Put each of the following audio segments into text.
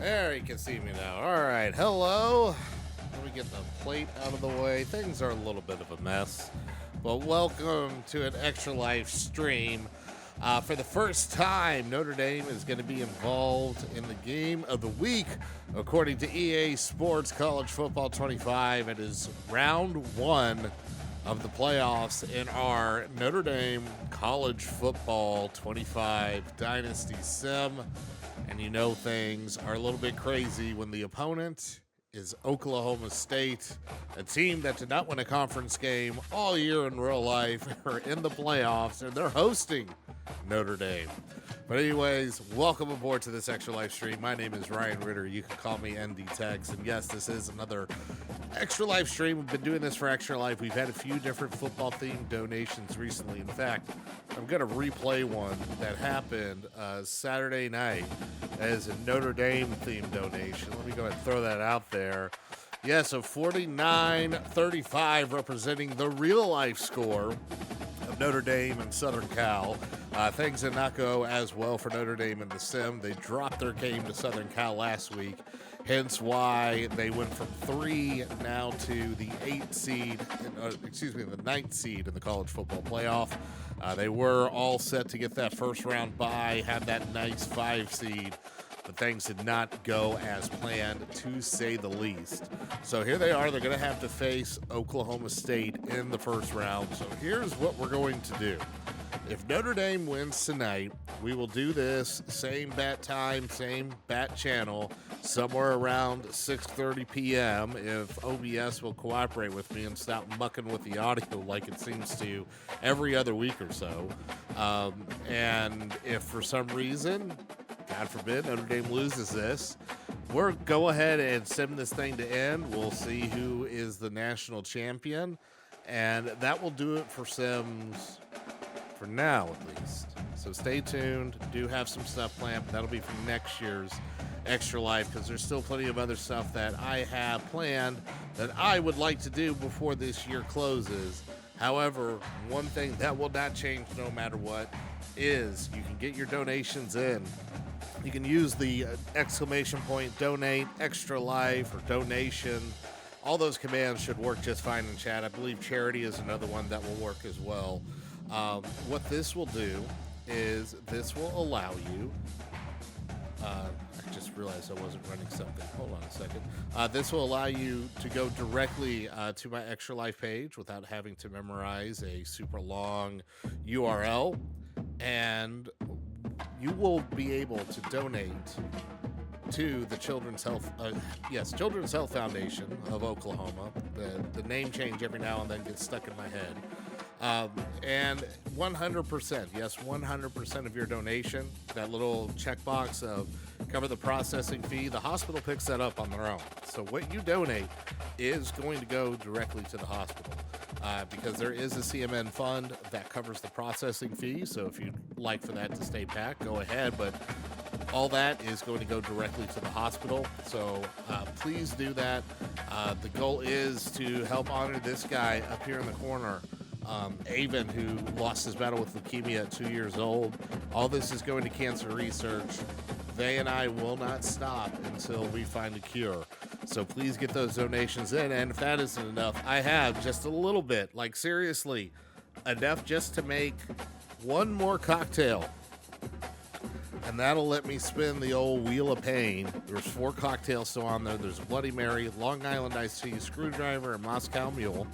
There, you can see me now. All right, hello. Let me get the plate out of the way. Things are a little bit of a mess, but welcome to an Extra Life stream. For the first time, Notre Dame is going to be involved in the game of the week. According to EA Sports College Football 25, it is round one of the playoffs in our Notre Dame College Football 25 Dynasty Sim. And you know things are a little bit crazy when the opponent is Oklahoma State, a team that did not win a conference game all year in real life, are in the playoffs, and they're hosting Notre Dame. But anyways, welcome aboard to this Extra Life stream. My name is Ryan Ritter. You can call me ND Tex. And yes, this is another Extra Life stream. We've been doing this for Extra Life. We've had a few different football-themed donations recently. In fact, I'm going to replay one that happened Saturday night as a Notre Dame-themed donation. Let me go ahead and throw that out there. Yeah, so 49-35 representing the real-life score of Notre Dame and Southern Cal. Things did not go as well for Notre Dame in the sim. They dropped their game to Southern Cal last week, hence why they went from 3 now to the 8th seed, the 9th seed in the college football playoff. They were all set to get that first round bye, have that nice 5 seed, but things did not go as planned, to say the least. So here they are. They're going to have to face Oklahoma State in the first round. So here's what we're going to do. If Notre Dame wins tonight, we will do this same bat time, same bat channel, somewhere around 6:30 p.m. if OBS will cooperate with me and stop mucking with the audio like it seems to every other week or so. And if for some reason, God forbid, Notre Dame loses this, we'll go ahead and sim this thing to end. We'll see who is the national champion, and that will do it for Sims for now, at least. So stay tuned. Do have some stuff planned, but that'll be for next year's Extra Life, because there's still plenty of other stuff that I have planned that I would like to do before this year closes. However, one thing that will not change no matter what is you can get your donations in. You can use the exclamation point donate, Extra Life, or donation. All those commands should work just fine in chat. I believe charity is another one that will work as well. What this will do is this will allow you, I just realized I wasn't running something. Hold on a second. This will allow you to go directly to my Extra Life page without having to memorize a super long URL. And you will be able to donate to the Children's Health Foundation of Oklahoma. The name change every now and then gets stuck in my head. And 100%, yes, 100% of your donation, that little checkbox of cover the processing fee, the hospital picks that up on their own. So what you donate is going to go directly to the hospital, because there is a CMN fund that covers the processing fee. So if you'd like for that to stay back, go ahead. But all that is going to go directly to the hospital. So please do that. The goal is to help honor this guy up here in the corner, Avon, who lost his battle with leukemia at 2 years old. All this is going to cancer research. They and I will not stop until we find a cure. So please get those donations in. And if that isn't enough, I have just a little bit, like seriously, enough just to make one more cocktail. And that'll let me spin the old wheel of pain. There's 4 cocktails still on there. There's a Bloody Mary, Long Island Iced Tea, Screwdriver, and Moscow Mule.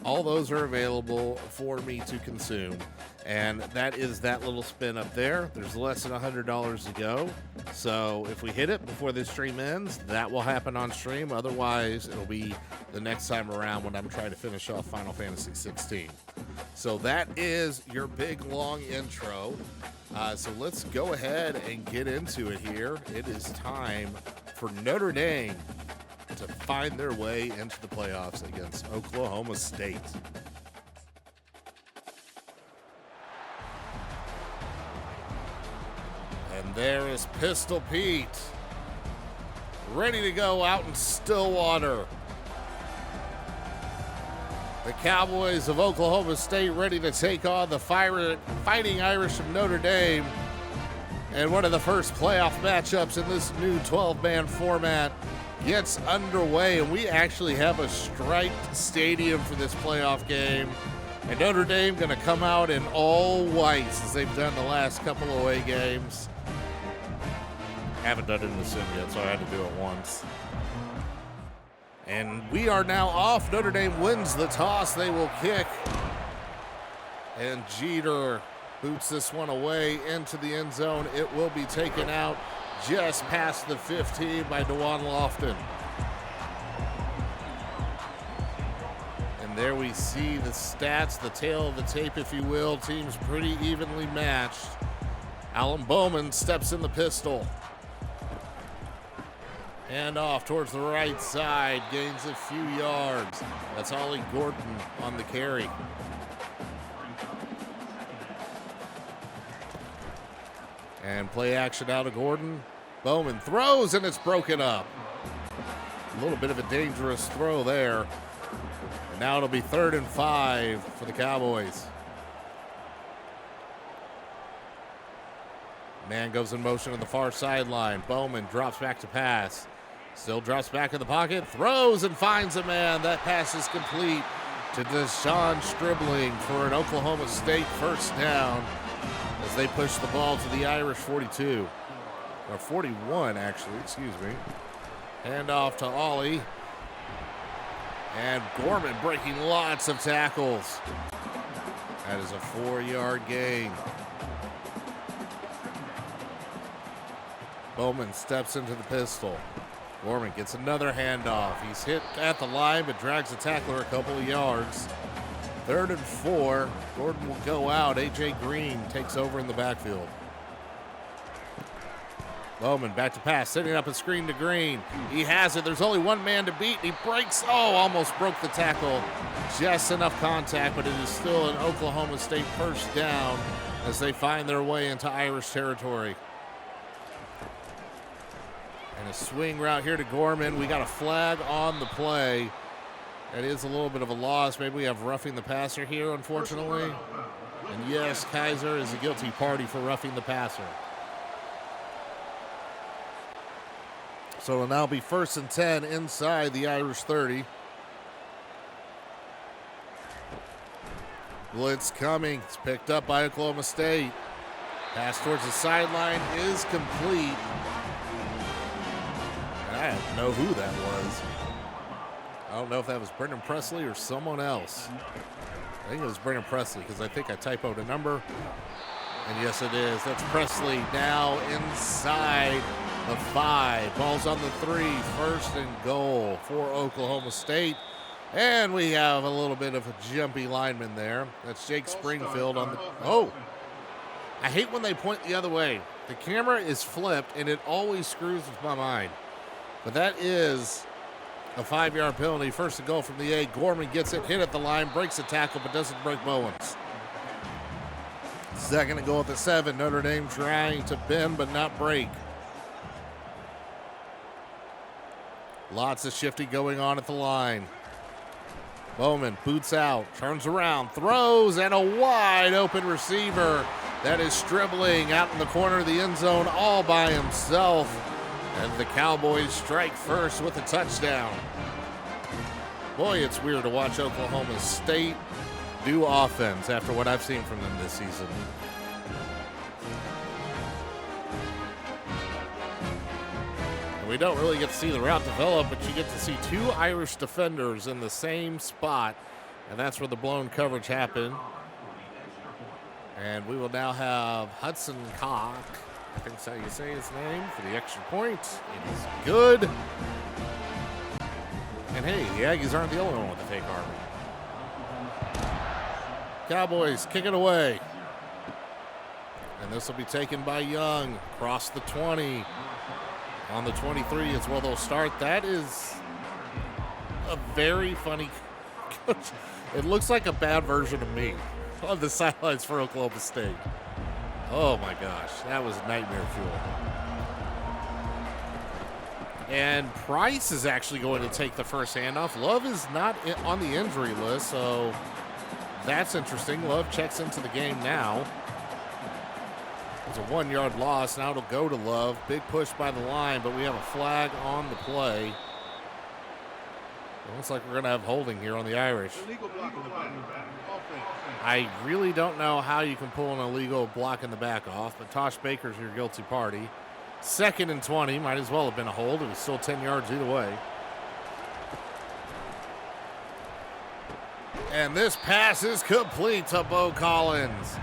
All those are available for me to consume. And that is that little spin up there. There's less than $100 to go. So if we hit it before this stream ends, that will happen on stream. Otherwise, it'll be the next time around when I'm trying to finish off Final Fantasy 16. So that is your big, long intro. So let's go ahead and get into it here. It is time for Notre Dame to find their way into the playoffs against Oklahoma State. And there is Pistol Pete, ready to go out in Stillwater. The Cowboys of Oklahoma State ready to take on the Fighting Irish of Notre Dame. And one of the first playoff matchups in this new 12-man format gets underway, and we actually have a striped stadium for this playoff game. And Notre Dame going to come out in all whites as they've done the last couple away games. Haven't done it in the sim yet, so I had to do it once. And we are now off. Notre Dame wins the toss. They will kick. And Jeter boots this one away into the end zone. It will be taken out just past the 15 by DeJuan Lofton. And there we see the stats, the tail of the tape, if you will. Teams pretty evenly matched. Alan Bowman steps in the pistol. Hand off towards the right side, gains a few yards. That's Ollie Gordon on the carry. And play action out of Gordon. Bowman throws, and it's broken up. A little bit of a dangerous throw there. And now it'll be 3rd and 5 for the Cowboys. Man goes in motion on the far sideline. Bowman drops back to pass. Still drops back in the pocket, throws and finds a man. That pass is complete to Deshaun Stribling for an Oklahoma State first down as they push the ball to the Irish 42. Or 41, actually, excuse me. Hand off to Ollie. And Gorman breaking lots of tackles. That is a 4-yard gain. Bowman steps into the pistol. Gorman gets another handoff. He's hit at the line, but drags the tackler a couple of yards. 3rd and 4. Gordon will go out. A.J. Green takes over in the backfield. Bowman back to pass, setting up a screen to Green. He has it. There's only one man to beat. He breaks. Almost broke the tackle. Just enough contact, but it is still an Oklahoma State first down as they find their way into Irish territory. And a swing route here to Gorman. We got a flag on the play. That is a little bit of a loss. Maybe we have roughing the passer here, unfortunately. And yes, Kaiser is a guilty party for roughing the passer. So it'll now be 1st and 10 inside the Irish 30. Blitz coming. It's picked up by Oklahoma State. Pass towards the sideline is complete. I don't know who that was. I don't know if that was Brendan Presley or someone else. I think it was Brendan Presley because I think I typoed a number. And yes, it is. That's Presley now inside the 5. Ball's on the 3. 1st and goal for Oklahoma State. And we have a little bit of a jumpy lineman there. That's Jake Springfield on the... Oh! I hate when they point the other way. The camera is flipped, and it always screws with my mind. But that is a 5-yard penalty. 1st and goal from the 8. Gorman gets it, hit at the line, breaks the tackle, but doesn't break Bowens. 2nd and goal at the 7. Notre Dame trying to bend but not break. Lots of shifting going on at the line. Bowman boots out, turns around, throws, and a wide open receiver. That is Stribling out in the corner of the end zone all by himself. And the Cowboys strike first with a touchdown. Boy, it's weird to watch Oklahoma State do offense after what I've seen from them this season. And we don't really get to see the route develop, but you get to see 2 Irish defenders in the same spot, and that's where the blown coverage happened. And we will now have Hudson Cock, I think that's how you say his name, for the extra point. It is good. And hey, the Aggies aren't the only one with the fake army. Cowboys kick it away. And this will be taken by Young across the 20. On the 23 is where they'll start. That is a very funny coach. It looks like a bad version of me on the sidelines for Oklahoma State. Oh my gosh, that was nightmare fuel. And Price is actually going to take the first handoff. Love is not on the injury list, so that's interesting. Love checks into the game now. It's a 1 yard loss. Now it'll go to Love. Big push by the line, but we have a flag on the play. It looks like we're going to have holding here on the Irish. I really don't know how you can pull an illegal block in the back off, but Tosh Baker's your guilty party. 2nd and 20. Might as well have been a hold. It was still 10 yards either way. And this pass is complete to Bo Collins.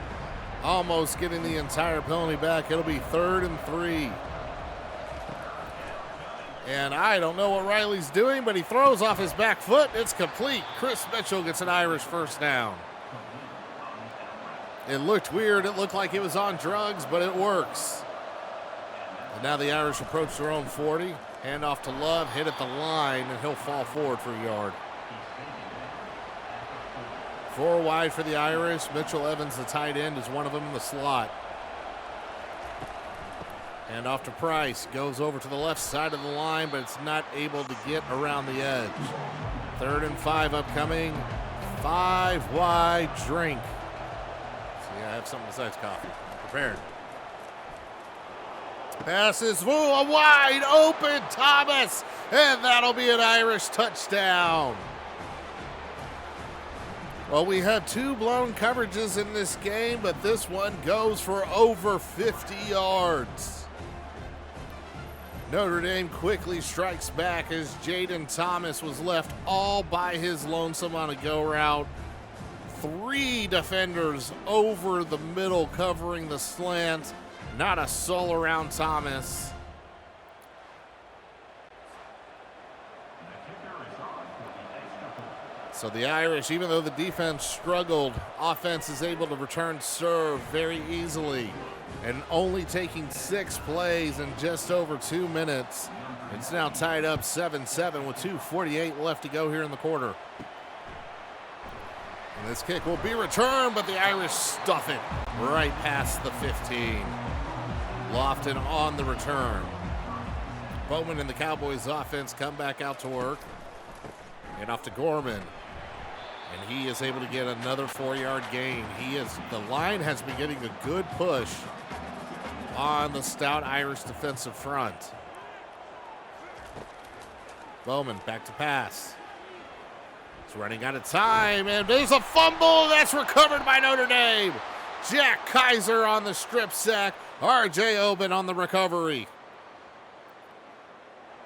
Almost getting the entire penalty back. It'll be 3rd and 3. And I don't know what Riley's doing, but he throws off his back foot. It's complete. Chris Mitchell gets an Irish first down. It looked weird. It looked like it was on drugs, but it works. And now the Irish approach their own 40. Hand off to Love, hit at the line, and he'll fall forward for a yard. 4 wide for the Irish. Mitchell Evans, the tight end, is one of them in the slot. And off to Price. Goes over to the left side of the line, but it's not able to get around the edge. 3rd and 5 upcoming. 5 wide drink. See, I have something besides coffee. Prepared. Passes. Ooh, a wide open Thomas. And that'll be an Irish touchdown. Well, we had 2 blown coverages in this game, but this one goes for over 50 yards. Notre Dame quickly strikes back as Jaden Thomas was left all by his lonesome on a go route. 3 defenders over the middle covering the slant. Not a soul around Thomas. So the Irish, even though the defense struggled, offense is able to return serve very easily. And only taking 6 plays in just over 2 minutes. It's now tied up 7-7 with 2:48 left to go here in the quarter. And this kick will be returned, but the Irish stuff it right past the 15. Lofton on the return. Bowman and the Cowboys offense come back out to work. And off to Gorman. And he is able to get another 4-yard gain. The line has been getting a good push on the stout Irish defensive front. Bowman back to pass. He's running out of time, and there's a fumble that's recovered by Notre Dame. Jack Kaiser on the strip sack. R.J. Oben on the recovery.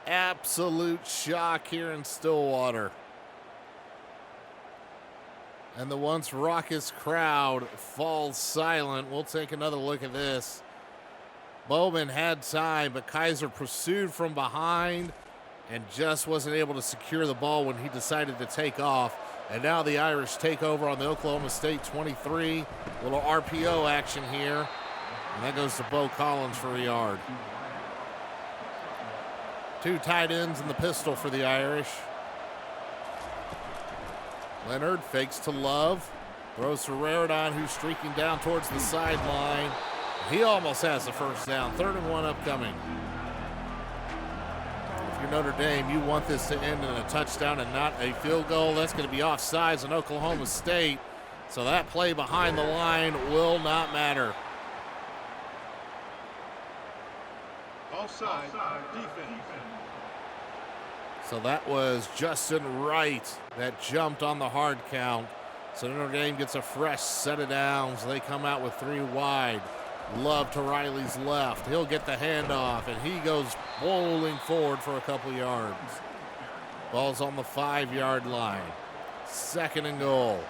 Absolute shock here in Stillwater. And the once raucous crowd falls silent. We'll take another look at this. Bowman had time, but Kaiser pursued from behind and just wasn't able to secure the ball when he decided to take off. And now the Irish take over on the Oklahoma State 23. Little RPO action here. And that goes to Bo Collins for a yard. 2 tight ends in the pistol for the Irish. Leonard fakes to Love. Throws to Raridon, who's streaking down towards the sideline. He almost has the first down. 3rd and 1 upcoming. If you're Notre Dame, you want this to end in a touchdown and not a field goal. That's going to be offsides in Oklahoma State. So that play behind the line will not matter. Offside, defense. So that was Justin Wright that jumped on the hard count. So Notre Dame gets a fresh set of downs. They come out with 3 wide. Love to Riley's left. He'll get the handoff, and he goes bowling forward for a couple yards. Ball's on the 5-yard line. 2nd and goal.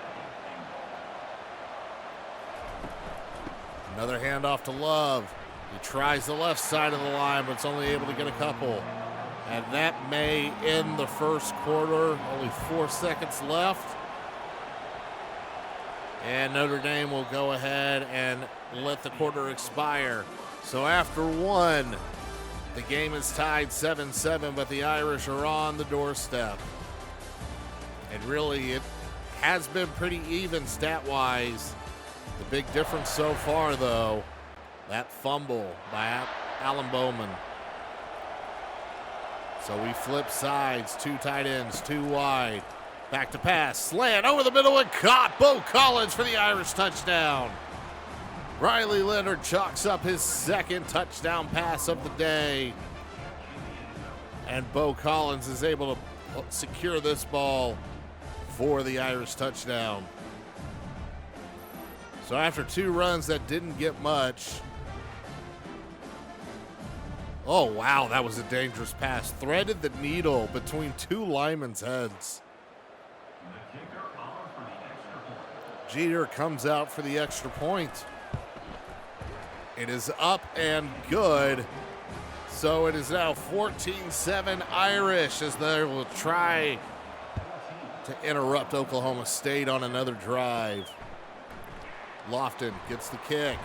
Another handoff to Love. He tries the left side of the line, but it's only able to get a couple. And that may end the first quarter. Only 4 seconds left. And Notre Dame will go ahead and let the quarter expire. So after 1, the game is tied 7-7, but the Irish are on the doorstep. And really, it has been pretty even stat-wise. The big difference so far, though, that fumble by Alan Bowman. So we flip sides, 2 tight ends, 2 wide. Back to pass, slant over the middle and caught. Bo Collins for the Irish touchdown. Riley Leonard chalks up his second touchdown pass of the day. And Bo Collins is able to secure this ball for the Irish touchdown. So after 2 runs that didn't get much. Oh, wow, that was a dangerous pass. Threaded the needle between 2 linemen's heads. Jeter comes out for the extra point. It is up and good. So it is now 14-7 Irish as they will try to interrupt Oklahoma State on another drive. Lofton gets the kick.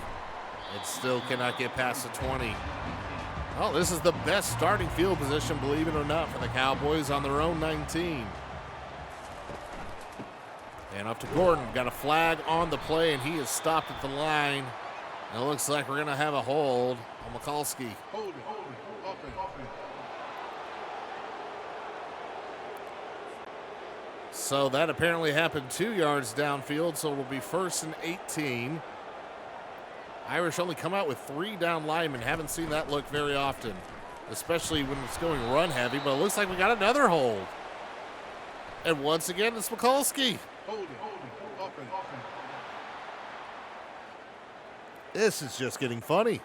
It still cannot get past the 20. Oh, this is the best starting field position, believe it or not, for the Cowboys on their own 19. And up to Gordon. Got a flag on the play, and he is stopped at the line. And it looks like we're going to have a hold on Mikulski. Hold it. So that apparently happened 2 yards downfield, so it'll be 1st and 18. Irish only come out with 3 down linemen. Haven't seen that look very often, especially when it's going run heavy, but it looks like we got another hold. And once again, it's Mikulski. Hold it. This is just getting funny.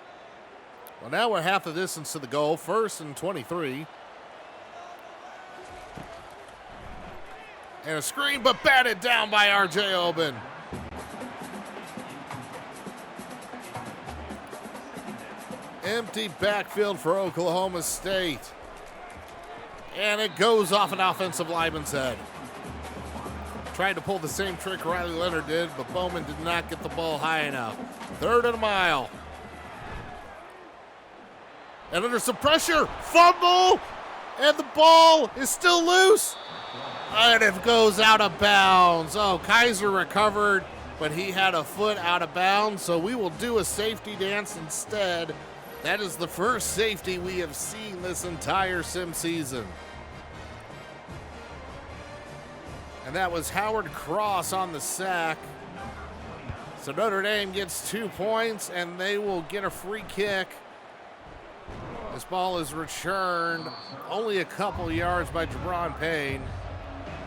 Well, now we're half the distance to the goal, 1st and 23. And a screen, but batted down by R.J. Oben. Empty backfield for Oklahoma State. And it goes off an offensive lineman's head. Tried to pull the same trick Riley Leonard did, but Bowman did not get the ball high enough. 3rd and a mile. And under some pressure, fumble, and the ball is still loose. And it goes out of bounds. Oh, Kaiser recovered, but he had a foot out of bounds, so we will do a safety dance instead. That is the first safety we have seen this entire sim season. And that was Howard Cross on the sack. So Notre Dame gets 2 points, and they will get a free kick. This ball is returned only a couple yards by Jabron Payne.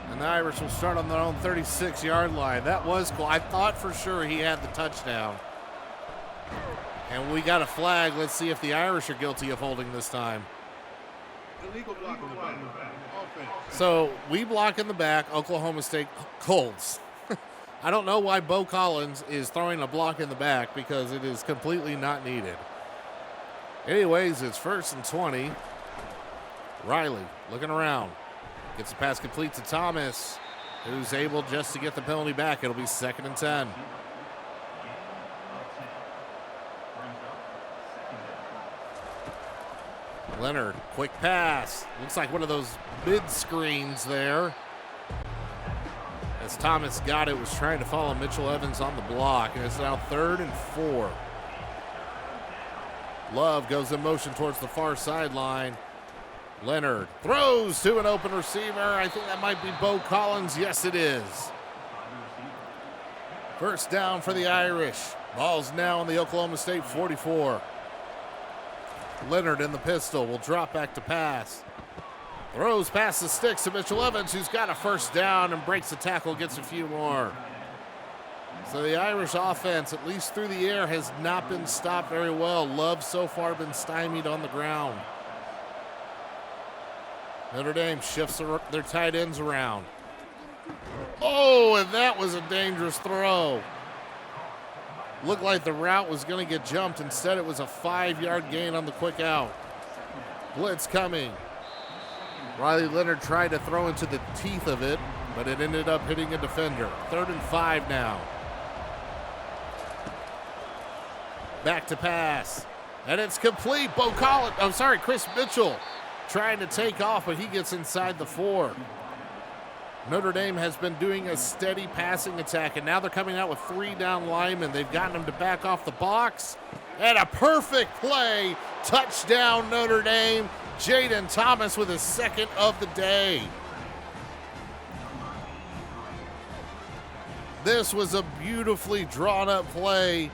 And the Irish will start on their own 36-yard line. That was cool. I thought for sure he had the touchdown. And we got a flag. Let's see if the Irish are guilty of holding this time. Illegal block in the back. Offense. So we block in the back. Oklahoma State holds. I don't know why Bo Collins is throwing a block in the back because it is completely not needed. Anyways, it's 1st and 20. Riley looking around. Gets the pass complete to Thomas, who's able just to get the penalty back. It'll be 2nd and 10. Leonard, quick pass. Looks like one of those mid screens there. As Thomas got it, was trying to follow Mitchell Evans on the block, and it's now 3rd and 4. Love goes in motion towards the far sideline. Leonard throws to an open receiver. I think that might be Bo Collins. Yes, it is. 1st down for the Irish. Ball's now on the Oklahoma State 44. Leonard in the pistol will drop back to pass. Throws past the sticks to Mitchell Evans, who's got a 1st down and breaks the tackle, gets a few more. So the Irish offense, at least through the air, has not been stopped very well. Love so far been stymied on the ground. Notre Dame shifts their tight ends around. Oh, and that was a dangerous throw. Looked like the route was going to get jumped. Instead, it was a 5-yard gain on the quick out. Blitz coming. Riley Leonard tried to throw into the teeth of it, but it ended up hitting a defender. 3rd and 5 now. Back to pass. And it's complete. Chris Mitchell trying to take off, but he gets inside the 4. Notre Dame has been doing a steady passing attack, and now they're coming out with 3 down linemen. They've gotten them to back off the box. And a perfect play. Touchdown, Notre Dame. Jaden Thomas with his 2nd of the day. This was a beautifully drawn up play.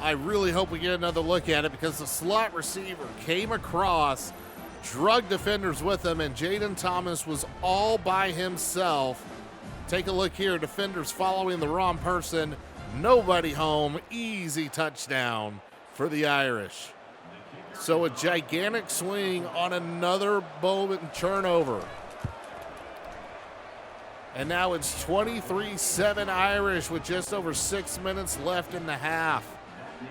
I really hope we get another look at it because the slot receiver came across, drug defenders with him, and Jaden Thomas was all by himself. Take a look here. Defenders following the wrong person. Nobody home. Easy touchdown for the Irish. So a gigantic swing on another Bowman turnover. And now it's 23-7 Irish with just over 6 minutes left in the half.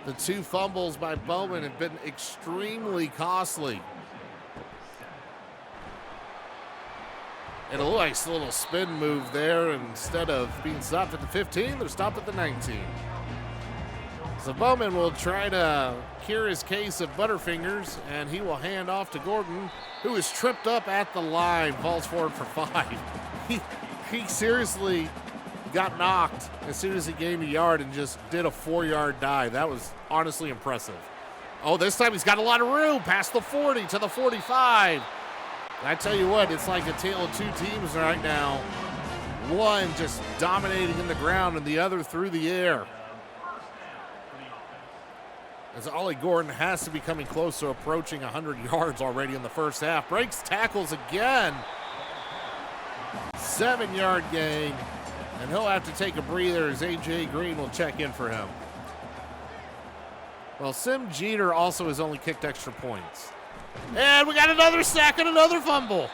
The 2 fumbles by Bowman have been extremely costly. And a nice little spin move there. Instead of being stopped at the 15, they're stopped at the 19. So Bowman will try to cure his case of butterfingers, and he will hand off to Gordon, who is tripped up at the line, falls forward for 5. He seriously got knocked as soon as he gained a yard and just did a 4-yard dive. That was honestly impressive. Oh, this time he's got a lot of room past the 40 to the 45. I tell you what, it's like a tale of 2 teams right now. One just dominating in the ground and the other through the air. As Ollie Gordon has to be coming close to approaching 100 yards already in the first half. Breaks tackles again. 7-yard gain. And he'll have to take a breather as A.J. Green will check in for him. Well, Sim Jeter also has only kicked extra points. And we got another sack and another fumble.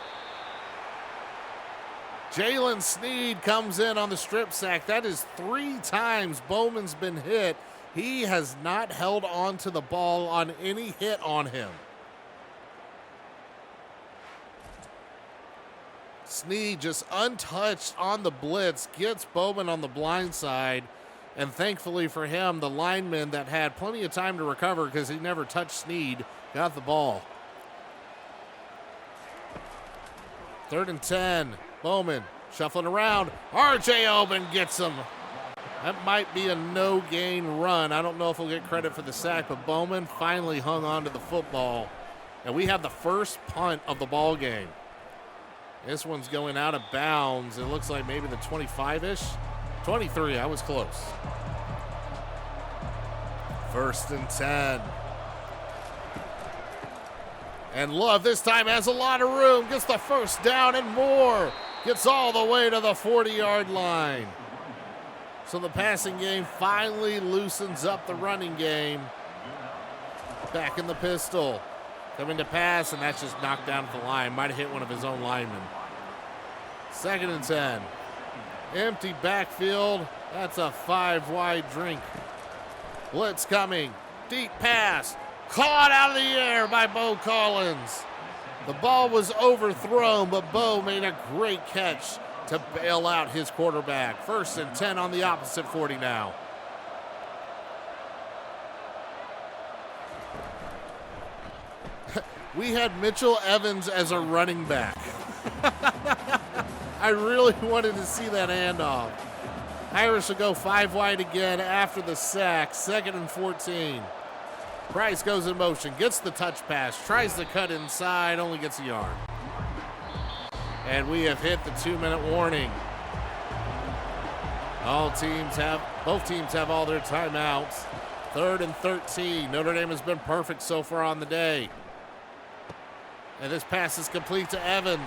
Jalen Sneed comes in on the strip sack. That is 3 times Bowman's been hit. He has not held on to the ball on any hit on him. Sneed just untouched on the blitz, gets Bowman on the blind side, and thankfully for him, the lineman that had plenty of time to recover because he never touched Sneed got the ball. 3rd and 10, Bowman shuffling around. R.J. Oben gets him. That might be a no-gain run. I don't know if he'll get credit for the sack, but Bowman finally hung on to the football. And we have the first punt of the ball game. This one's going out of bounds. It looks like maybe the 25-ish. 23, I was close. 1st and 10. And Love this time has a lot of room. Gets the first down and more. Gets all the way to the 40-yard line. So the passing game finally loosens up the running game. Back in the pistol. Coming to pass, and that's just knocked down at the line. Might have hit one of his own linemen. 2nd and 10. Empty backfield. That's a 5-wide drink. Blitz coming. Deep pass. Caught out of the air by Bo Collins. The ball was overthrown, but Bo made a great catch to bail out his quarterback. 1st and 10 on the opposite 40 now. We had Mitchell Evans as a running back. I really wanted to see that handoff. Irish will go 5 wide again after the sack. 2nd and 14. Price goes in motion, gets the touch pass, tries to cut inside, only gets a yard. And we have hit the 2-minute warning. Both teams have all their timeouts. 3rd and 13. Notre Dame has been perfect so far on the day. And this pass is complete to Evans.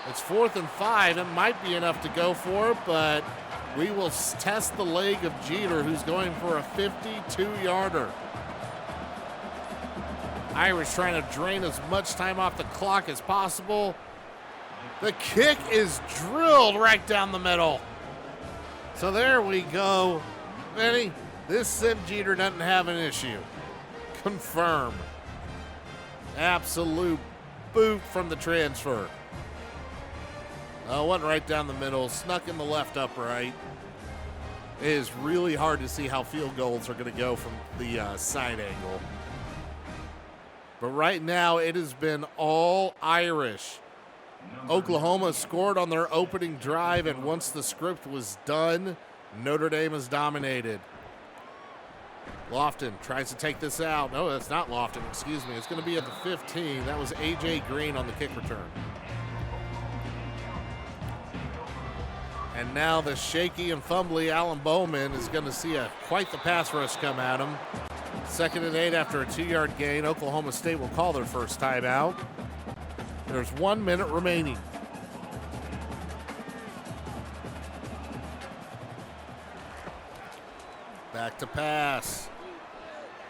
It's 4th and 5. It might be enough to go for it, but we will test the leg of Jeter, who's going for a 52-yarder. Irish trying to drain as much time off the clock as possible. The kick is drilled right down the middle. So there we go. Benny, this Sim Jeter doesn't have an issue. Confirm. Absolute boot from the transfer. Went right down the middle, snuck in the left upright. It is really hard to see how field goals are going to go from the side angle. But right now, it has been all Irish. Oklahoma scored on their opening drive, and once the script was done, Notre Dame has dominated. Lofton tries to take this out. No, that's not Lofton, excuse me. It's going to be at the 15. That was A.J. Green on the kick return. And now the shaky and fumbly Alan Bowman is going to see quite the pass rush come at him. 2nd and 8 after a 2-yard gain. Oklahoma State will call their first timeout. There's 1 minute remaining. Back to pass.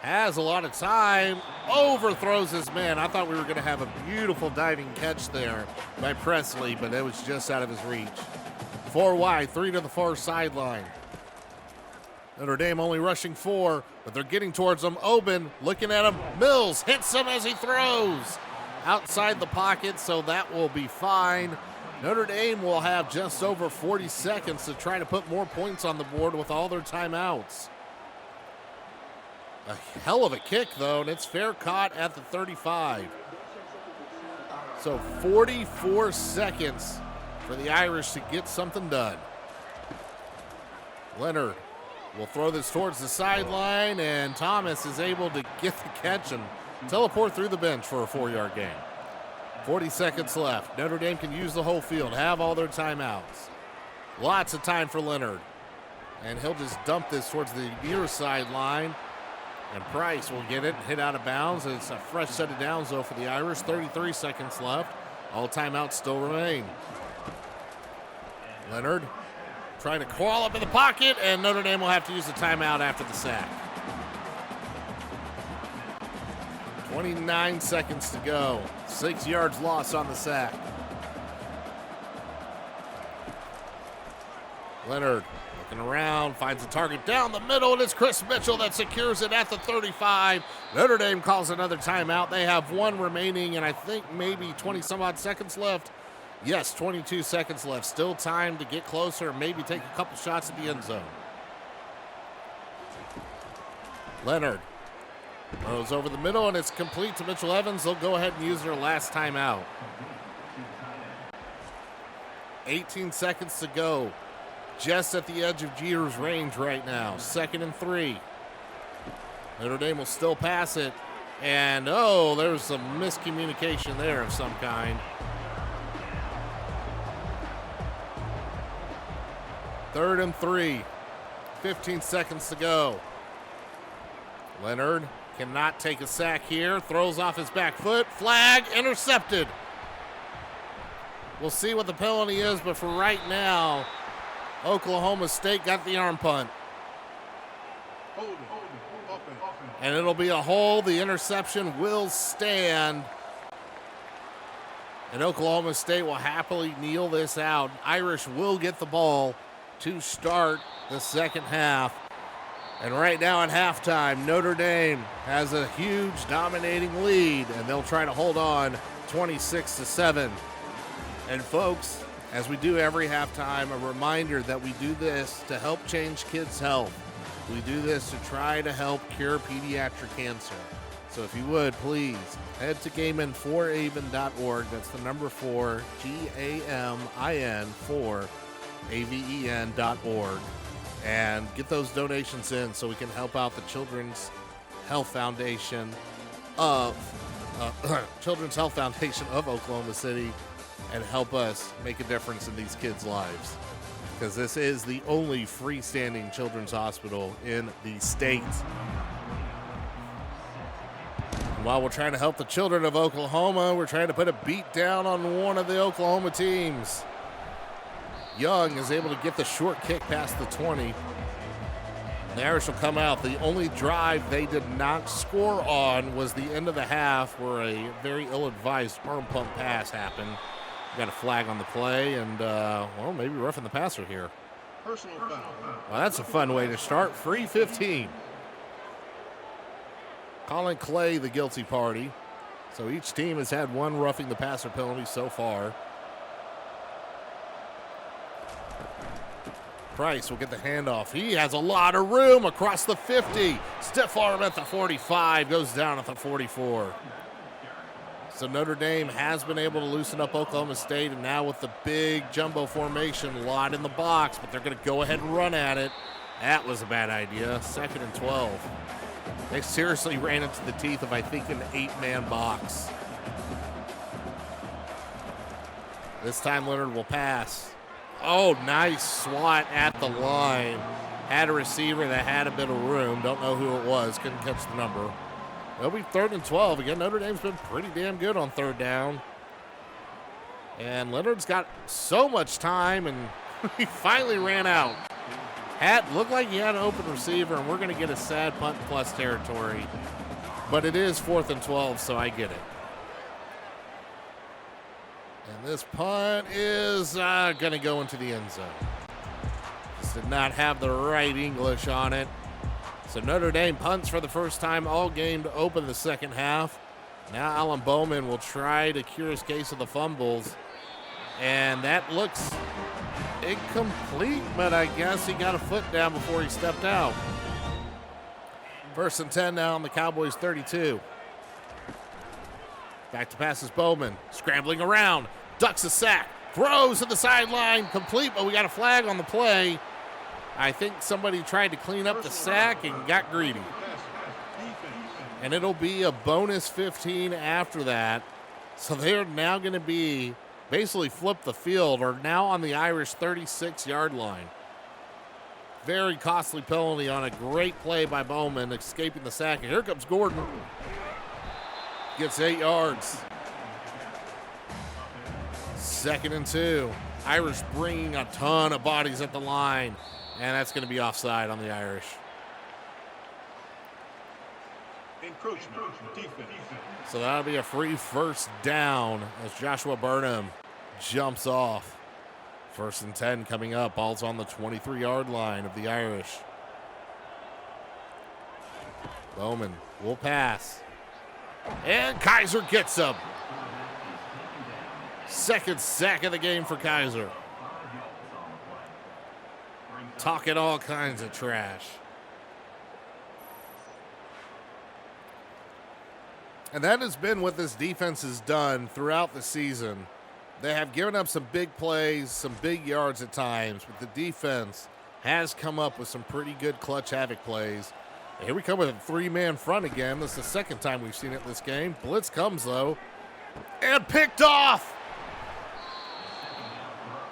Has a lot of time. Overthrows his man. I thought we were going to have a beautiful diving catch there by Presley, but it was just out of his reach. 4 wide, 3 to the far sideline. Notre Dame only rushing 4, but they're getting towards him. Oben looking at him. Mills hits him as he throws. Outside the pocket, so that will be fine. Notre Dame will have just over 40 seconds to try to put more points on the board with all their timeouts. A hell of a kick, though, and it's fair caught at the 35. So 44 seconds for the Irish to get something done. Leonard will throw this towards the sideline, and Thomas is able to get the catch and teleport through the bench for a 4-yard gain. 40 seconds left. Notre Dame can use the whole field, have all their timeouts. Lots of time for Leonard. And he'll just dump this towards the near sideline. And Price will get it and hit out of bounds. It's a fresh set of downs, though, for the Irish. 33 seconds left. All timeouts still remain. Leonard trying to crawl up in the pocket, and Notre Dame will have to use the timeout after the sack. 29 seconds to go. 6 yards lost on the sack. Leonard looking around, finds a target down the middle, and it's Chris Mitchell that secures it at the 35. Notre Dame calls another timeout. They have 1 remaining, and I think maybe 20-some-odd seconds left. Yes, 22 seconds left. Still time to get closer and maybe take a couple shots at the end zone. Leonard throws over the middle, and it's complete to Mitchell Evans. They'll go ahead and use their last timeout. 18 seconds to go. Just at the edge of Jeter's range right now. 2nd and 3. Notre Dame will still pass it. And, oh, there's some miscommunication there of some kind. 3rd and 3. 15 seconds to go. Leonard cannot take a sack here. Throws off his back foot. Flag intercepted. We'll see what the penalty is, but for right now, Oklahoma State got the arm punt. And it'll be a hold. The interception will stand. And Oklahoma State will happily kneel this out. Irish will get the ball to start the second half. And right now at halftime, Notre Dame has a huge dominating lead, and they'll try to hold on 26-7. And folks, as we do every halftime, a reminder that we do this to help change kids' health. We do this to try to help cure pediatric cancer. So if you would, please head to gamein4aven.org. That's the number 4, GAMIN 4 AVEN.org. And get those donations in so we can help out the Children's Health Foundation of Oklahoma City and help us make a difference in these kids' lives. Because this is the only freestanding children's hospital in the state. And while we're trying to help the children of Oklahoma, we're trying to put a beat down on one of the Oklahoma teams. Young is able to get the short kick past the 20. The Irish will come out. The only drive they did not score on was the end of the half, where a very ill-advised arm pump pass happened. Got a flag on the play, and, well, maybe roughing the passer here. Personal foul. Well, that's a fun way to start. Free 15. Colin Clay, the guilty party. So each team has had one roughing the passer penalty so far. Price will get the handoff. He has a lot of room across the 50. Stiff arm at the 45, goes down at the 44. So Notre Dame has been able to loosen up Oklahoma State, and now with the big jumbo formation, a lot in the box, but they're going to go ahead and run at it. That was a bad idea. 2nd and 12. They seriously ran into the teeth of, I think, an 8-man box. This time Leonard will pass. Oh, nice swat at the line. Had a receiver that had a bit of room. Don't know who it was. Couldn't catch the number. It'll be 3rd and 12. Again, Notre Dame's been pretty damn good on 3rd down. And Leonard's got so much time, and he finally ran out. Looked like he had an open receiver, and we're going to get a sad punt plus territory. But it is 4th and 12, so I get it. And this punt is going to go into the end zone. Just did not have the right English on it. So Notre Dame punts for the first time all game to open the second half. Now Alan Bowman will try to cure his case of the fumbles. And that looks incomplete, but I guess he got a foot down before he stepped out. 1st and 10 now on the Cowboys 32. Back to pass is Bowman, scrambling around, ducks a sack, throws to the sideline, complete, but we got a flag on the play. I think somebody tried to clean up the sack and got greedy. And it'll be a bonus 15 after that. So they're now going to be basically flip the field, or now on the Irish 36-yard line. Very costly penalty on a great play by Bowman, escaping the sack. And here comes Gordon. Gets 8 yards. 2nd and 2. Irish bringing a ton of bodies at the line. And that's going to be offside on the Irish. Encroachment, defense. So that'll be a free 1st down as Joshua Burnham jumps off. 1st and 10 coming up. Ball's on the 23-yard line of the Irish. Bowman will pass. And Kaiser gets him. 2nd sack of the game for Kaiser. Talking all kinds of trash. And that has been what this defense has done throughout the season. They have given up some big plays, some big yards at times, but the defense has come up with some pretty good clutch havoc plays. And here we come with a 3-man front again. This is the 2nd time we've seen it this game. Blitz comes, though, and picked off.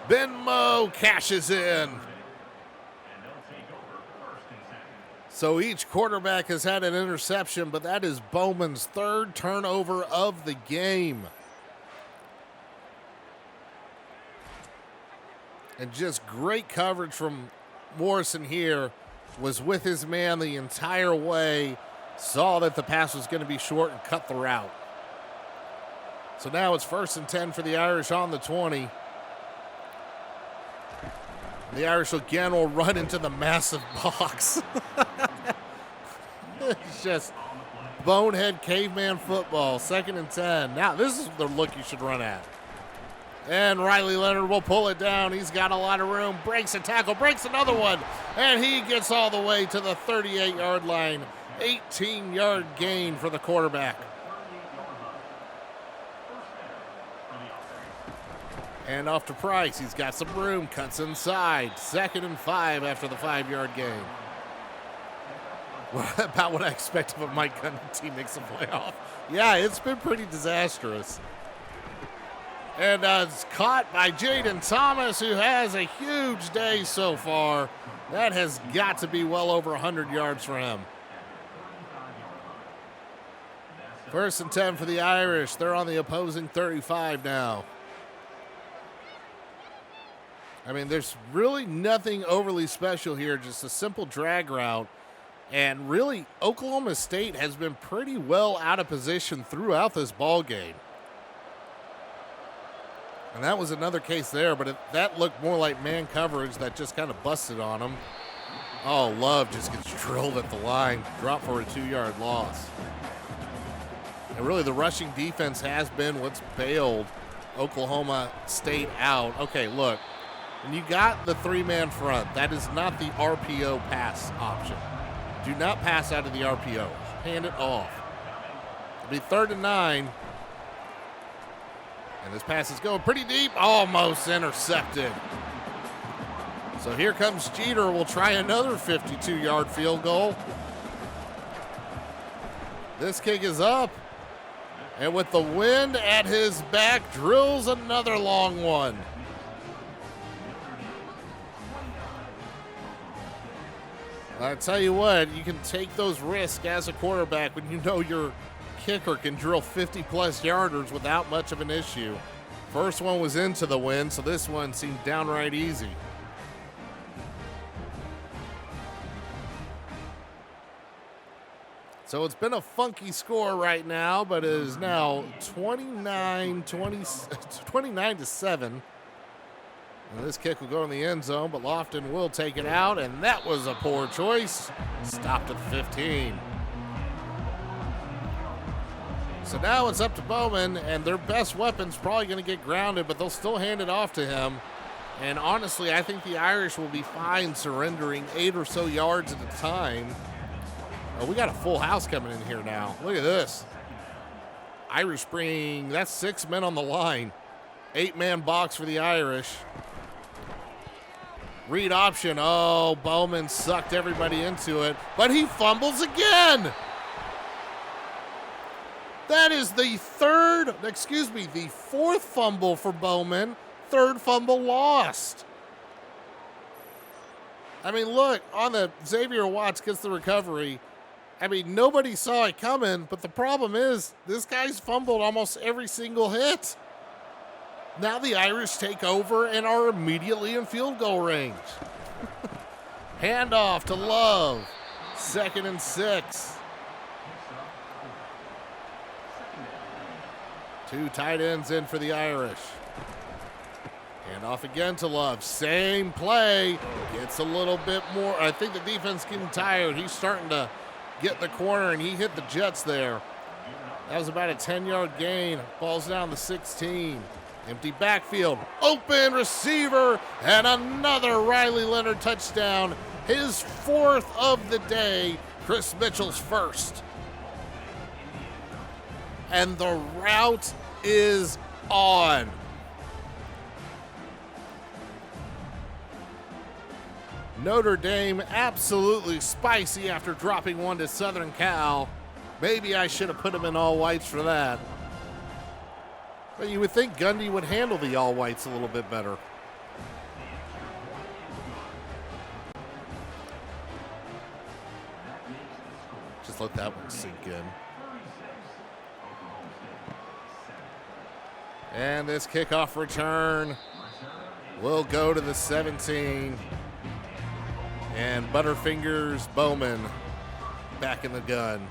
Ben Moe cashes in. So each quarterback has had an interception, but that is Bowman's 3rd turnover of the game. And just great coverage from Morrison here. Was with his man the entire way. Saw that the pass was going to be short and cut the route. So now it's 1st and 10 for the Irish on the 20. The Irish again will run into the massive box. It's just bonehead caveman football. 2nd and 10. Now this is the look you should run at. And Riley Leonard will pull it down. He's got a lot of room. Breaks a tackle. Breaks another one. And he gets all the way to the 38-yard line. 18-yard gain for the quarterback. And off to Price. He's got some room. Cuts inside. 2nd and 5 after the 5-yard gain. About what I expect if a Mike Gunn team makes a playoff. Yeah, it's been pretty disastrous. And it's caught by Jaden Thomas, who has a huge day so far. That has got to be well over 100 yards for him. 1st and 10 for the Irish. They're on the opposing 35 now. I mean, there's really nothing overly special here, just a simple drag route. And really, Oklahoma State has been pretty well out of position throughout this ball game. And that was another case there, but that looked more like man coverage that just kind of busted on him. Oh, Love just gets drilled at the line, dropped for a 2-yard loss. And really, the rushing defense has been what's bailed Oklahoma State out. Okay, look, when you got the 3-man front, that is not the RPO pass option. Do not pass out of the RPO. Hand it off. It'll be 3rd and 9. And this pass is going pretty deep. Almost intercepted. So here comes Jeter. We'll try another 52-yard field goal. This kick is up. And with the wind at his back, drills another long one. I tell you what, you can take those risks as a quarterback when you know your kicker can drill 50-plus yarders without much of an issue. First one was into the wind, so this one seemed downright easy. So it's been a funky score right now, but it is now 29 to 7. And this kick will go in the end zone, but Lofton will take it out, and that was a poor choice. Stopped at the 15. So now it's up to Bowman, and their best weapon's probably going to get grounded, but they'll still hand it off to him. And honestly, I think the Irish will be fine surrendering 8 or so yards at a time. Oh, we got a full house coming in here now. Look at this. Irish bringing, that's 6 men on the line. 8-man box for the Irish. Read option. Oh, Bowman sucked everybody into it, but he fumbles again. That is the fourth fumble for Bowman. Third fumble lost. I mean, look, on the Xavier Watts gets the recovery. I mean, nobody saw it coming, but the problem is this guy's fumbled almost every single hit. Now the Irish take over and are immediately in field goal range. Handoff to Love. 2nd and 6. 2 tight ends in for the Irish. Handoff again to Love. Same play. Gets a little bit more. I think the defense getting tired. He's starting to get in the corner, and he hit the Jets there. That was about a 10-yard gain. Ball's down to 16. Empty backfield. Open receiver, and another Riley Leonard touchdown. His 4th of the day. Chris Mitchell's first. And the route is on. Notre Dame absolutely spicy after dropping one to Southern Cal. Maybe I should have put him in all whites for that. But you would think Gundy would handle the all whites a little bit better. Just let that one sink in. And this kickoff return will go to the 17. And Butterfingers Bowman back in the gun.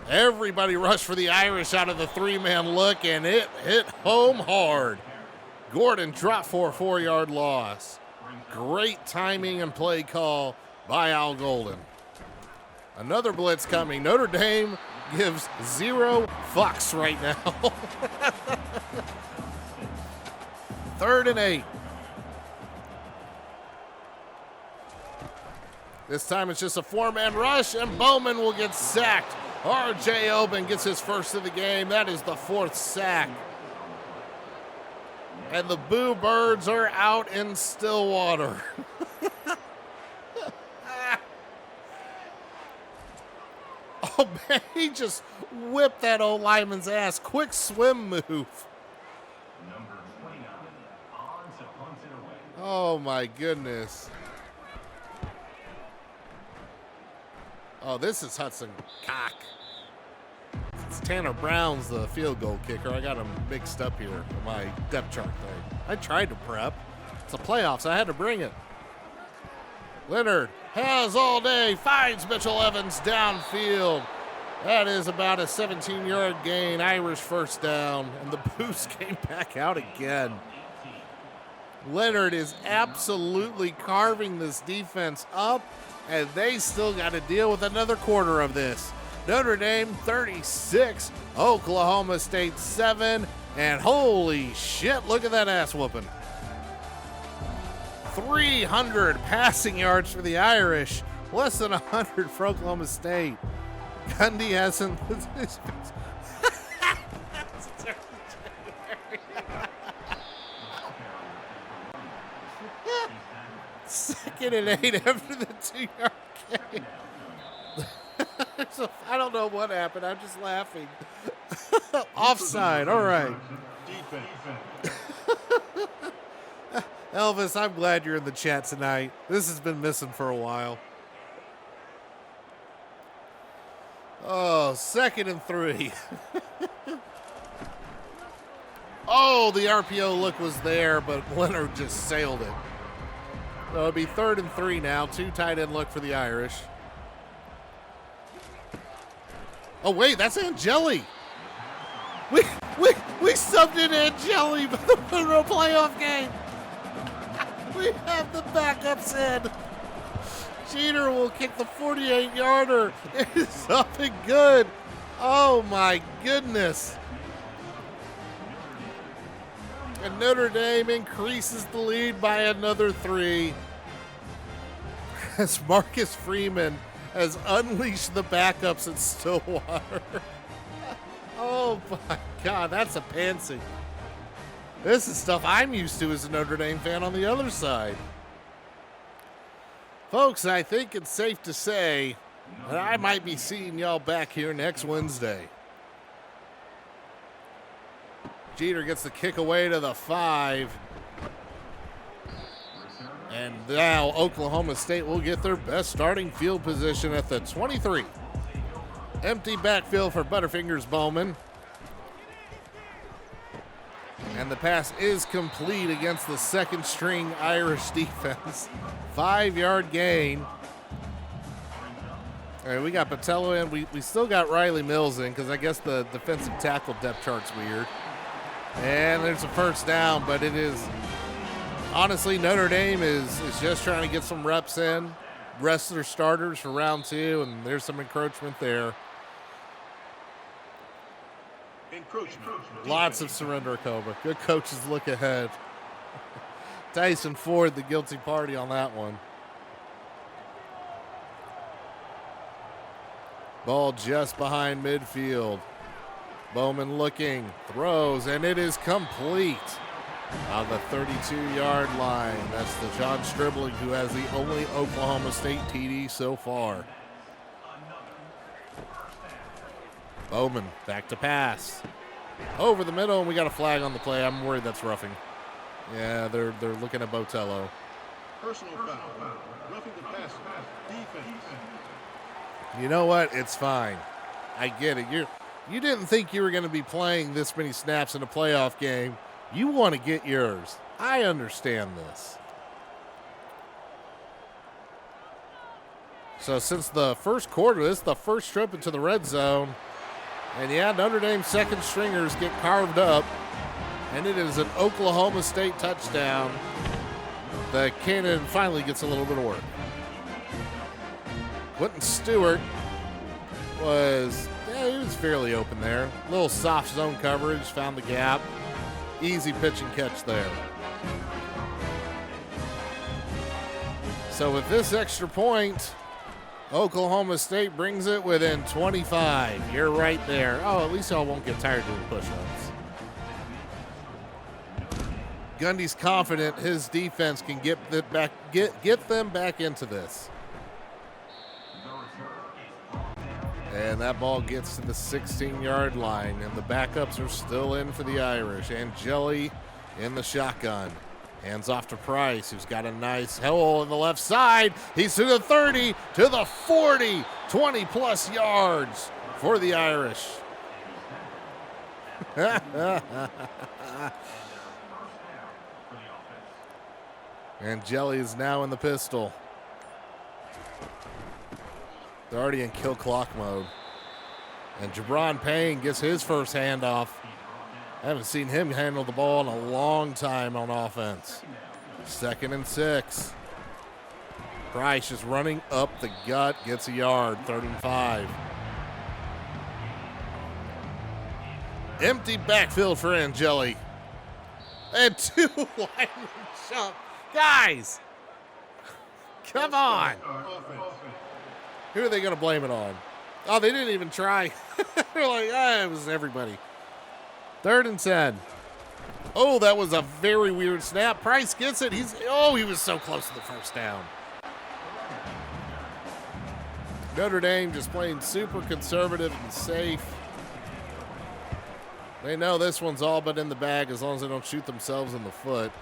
Everybody rushed for the Irish out of the 3-man look, and it hit home hard. Gordon dropped for a 4-yard loss. Great timing and play call by Al Golden. Another blitz coming. Notre Dame gives 0 fucks right now. 3rd and 8. This time it's just a 4-man rush, and Bowman will get sacked. R.J. Oben gets his first of the game. That is the 4th sack. And the Boo Birds are out in Stillwater. Oh, man, he just whipped that old lineman's ass. Quick swim move. Oh, my goodness. Oh, this is Hudson Cock. It's Tanner Brown's the field goal kicker. I got him mixed up here in my depth chart thing. I tried to prep. It's the playoffs. I had to bring it. Leonard has all day. Finds Mitchell Evans downfield. That is about a 17-yard gain. Irish first down. And the Boos came back out again. Leonard is absolutely carving this defense up, and they still got to deal with another quarter of this. Notre Dame 36, Oklahoma State 7, and holy shit, look at that ass whooping. 300 passing yards for the Irish, less than 100 for Oklahoma State. Gundy hasn't. Second and 8 after the 2-yard gain. So, I don't know what happened. I'm just laughing. Offside. All right. Defense. Elvis, I'm glad you're in the chat tonight. This has been missing for a while. Oh, 2nd and 3. Oh, the RPO look was there, but Leonard just sailed it. So it'll be 3rd and 3 now. 2 tight end look for the Irish. Oh, wait, that's Angeli. We subbed in Angeli for the playoff game. We have the backups in. Jeter will kick the 48-yarder. It is up and good. Oh, my goodness. And Notre Dame increases the lead by another 3. As Marcus Freeman has unleashed the backups at Stillwater. Oh, my God, that's a pansy. This is stuff I'm used to as a Notre Dame fan on the other side. Folks, I think it's safe to say that I might be seeing y'all back here next Wednesday. Jeter gets the kick away to the 5. And now Oklahoma State will get their best starting field position at the 23. Empty backfield for Butterfingers Bowman. And the pass is complete against the 2nd string Irish defense. 5-yard gain. All right, we got Patello in. We still got Riley Mills in because I guess the defensive tackle depth chart's weird. And there's a first down, but it is, honestly, Notre Dame is just trying to get some reps in, rest their starters for round 2, and there's some encroachment there. Lots of surrender, Cobra. Good coaches look ahead. Tyson Ford, the guilty party on that one. Ball just behind midfield. Bowman looking, throws, and it is complete on the 32-yard line. That's the John Stribling, who has the only Oklahoma State TD so far. Bowman back to pass. Over the middle, and we got a flag on the play. I'm worried that's roughing. Yeah, they're looking at Botello. Personal foul. Roughing the pass. Defense. You know what? It's fine. I get it. You didn't think you were going to be playing this many snaps in a playoff game. You want to get yours. I understand this. So since the first quarter, this is the first trip into the red zone. And yeah, Notre Dame 2nd stringers get carved up. And it is an Oklahoma State touchdown. The cannon finally gets a little bit of work. Quentin Stewart was fairly open there. A little soft zone coverage, found the gap. Easy pitch and catch there. So with this extra point, Oklahoma State brings it within 25. You're right there. Oh, at least y'all won't get tired doing push-ups. Gundy's confident his defense can get them back into this. And that ball gets to the 16-yard line, and the backups are still in for the Irish. Angeli in the shotgun. Hands off to Price, who's got a nice hole on the left side. He's to the 30, to the 40, 20-plus yards for the Irish. Angeli is now in the pistol. They're already in kill clock mode. And Jabron Payne gets his first handoff. I haven't seen him handle the ball in a long time on offense. 2nd and 6. Price is running up the gut, gets a yard, 3rd and 5. Empty backfield for Angeli. And 2 linemen jump. Guys, come on. Who are they going to blame it on? Oh, they didn't even try. They're like, it was everybody. 3rd and 10. Oh, that was a very weird snap. Price gets it. He was so close to the first down. Notre Dame just playing super conservative and safe. They know this one's all but in the bag as long as they don't shoot themselves in the foot.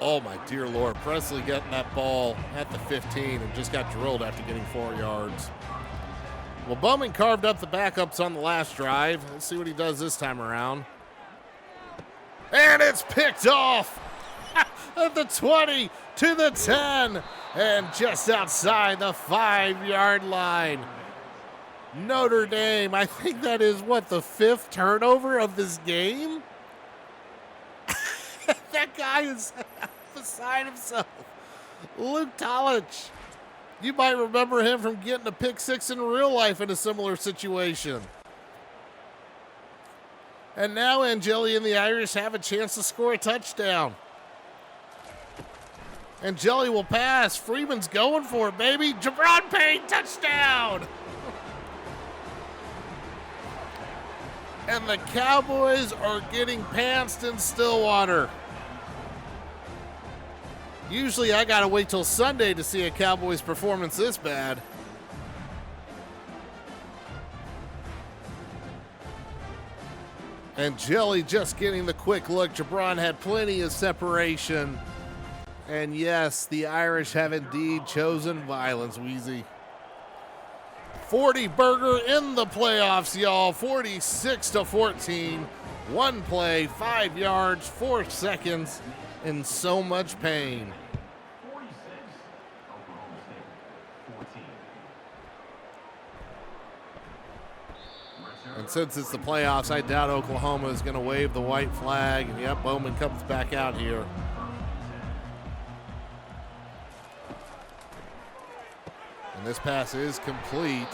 Oh, my dear Lord. Presley getting that ball at the 15 and just got drilled after getting 4 yards. Well, Bowman carved up the backups on the last drive. Let's see what he does this time around. And it's picked off at the 20 to the 10 and just outside the 5-yard line. Notre Dame, I think that is, what, the 5th turnover of this game? That guy is beside himself. Luke Tolich. You might remember him from getting a pick 6 in real life in a similar situation. And now Angeli and the Irish have a chance to score a touchdown. Angeli will pass. Freeman's going for it, baby. Jabron Payne, touchdown! And the Cowboys are getting pantsed in Stillwater. Usually I gotta wait till Sunday to see a Cowboys performance this bad. And Jelly just getting the quick look. Jabron had plenty of separation. And yes, the Irish have indeed chosen violence, Wheezy. 40 burger in the playoffs, y'all. 46-14. One play, 5 yards, 4 seconds, in so much pain. And since it's the playoffs, I doubt Oklahoma is going to wave the white flag. And yep, Bowman comes back out here. And this pass is complete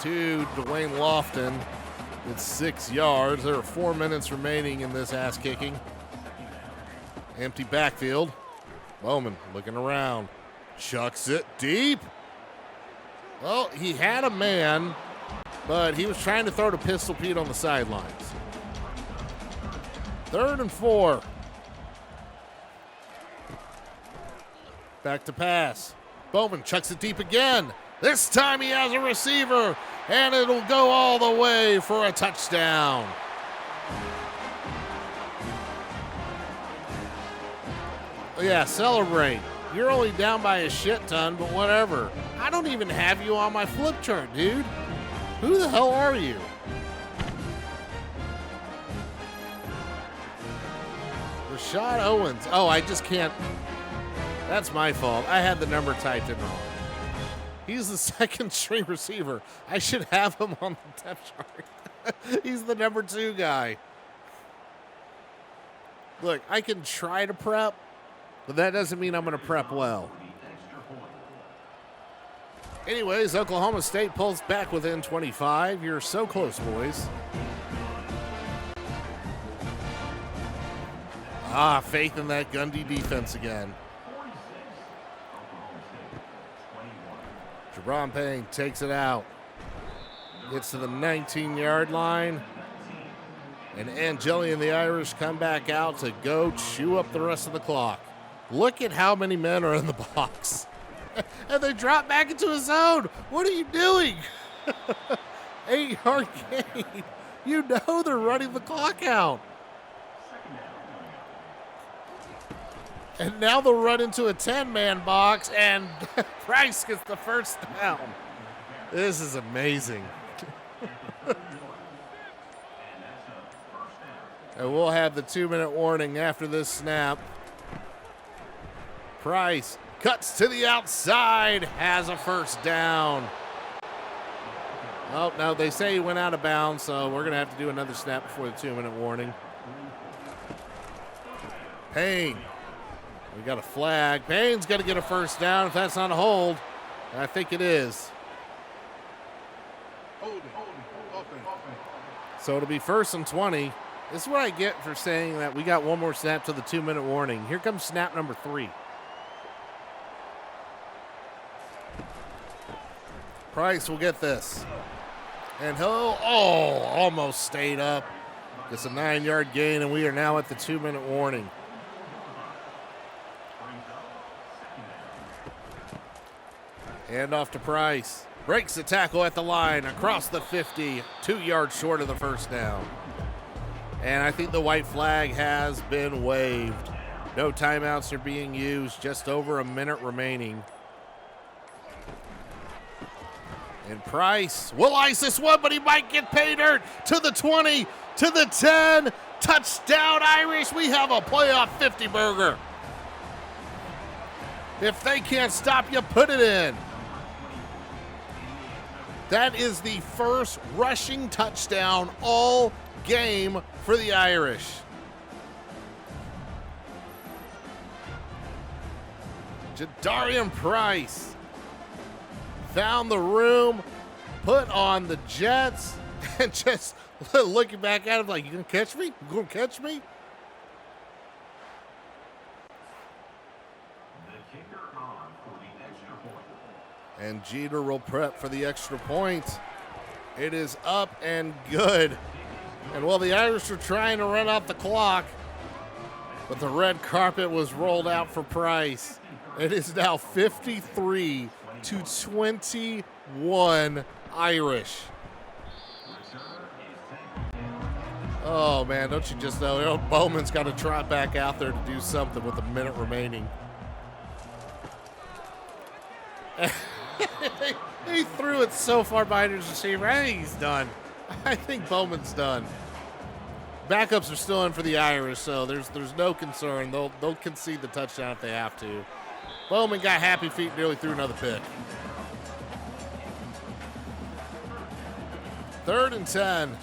to Dwayne Lofton with 6 yards. There are 4 minutes remaining in this ass kicking. Empty backfield. Bowman looking around. Chucks it deep. Well, he had a man, but he was trying to throw to Pistol Pete on the sidelines. 3rd and 4. Back to pass. Bowman chucks it deep again. This time he has a receiver, and it'll go all the way for a touchdown. Yeah, celebrate. You're only down by a shit ton, but whatever. I don't even have you on my flip chart, dude. Who the hell are you? Rashad Owens. Oh, I just can't. That's my fault. I had the number typed in wrong. He's the 2nd string receiver. I should have him on the depth chart. He's the number 2 guy. Look, I can try to prep, but that doesn't mean I'm going to prep well. Anyways, Oklahoma State pulls back within 25. You're so close, boys. Faith in that Gundy defense again. Jabron Payne takes it out. Gets to the 19-yard line. And Angeli and the Irish come back out to go chew up the rest of the clock. Look at how many men are in the box. And they drop back into a zone. What are you doing? 8-yard gain. You know they're running the clock out. And now they'll run into a 10-man box, and Price gets the first down. This is amazing. And we'll have the 2-minute warning after this snap. Price cuts to the outside, has a first down. Oh, no, they say he went out of bounds, so we're going to have to do another snap before the 2-minute warning. Payne. We got a flag. Payne's got to get a first down if that's not a hold. And I think it is. So it'll be 1st and 20. This is what I get for saying that we got one more snap to the 2-minute warning. Here comes snap number 3. Price will get this. And he'll, almost stayed up. It's a 9-yard gain, and we are now at the 2-minute warning. Hand off to Price. Breaks the tackle at the line across the 50, 2 yards short of the first down. And I think the white flag has been waved. No timeouts are being used, just over a minute remaining. And Price will ice this one, but he might get paid dirt to the 20, to the 10. Touchdown, Irish. We have a playoff 50 burger. If they can't stop you, put it in. That is the first rushing touchdown all game for the Irish. Jadarian Price found the room, put on the Jets, and just looking back at him like, you gonna catch me? You gonna catch me? And Jeter will prep for the extra point. It is up and good. And while the Irish were trying to run out the clock, but the red carpet was rolled out for Price. It is now 53-21 Irish. Oh, man, don't you just know? Bowman's got to trot back out there to do something with a minute remaining. He threw it so far behind his receiver. I think he's done. I think Bowman's done. Backups are still in for the Irish, so there's no concern. They'll concede the touchdown if they have to. Bowman got happy feet and nearly threw another pick. 3rd and 10.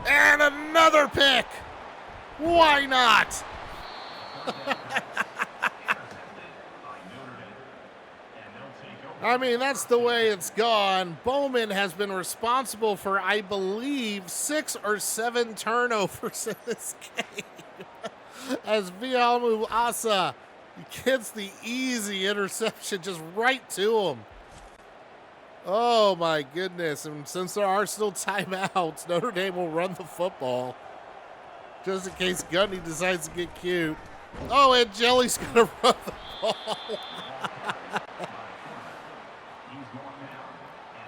And another pick. Why not? I mean, that's the way it's gone. Bowman has been responsible for, I believe, 6 or 7 turnovers in this game. As Vialmu Asa gets the easy interception just right to him. Oh, my goodness. And since there are still timeouts, Notre Dame will run the football. Just in case Gundy decides to get cute. Oh, and Jelly's going to run the ball.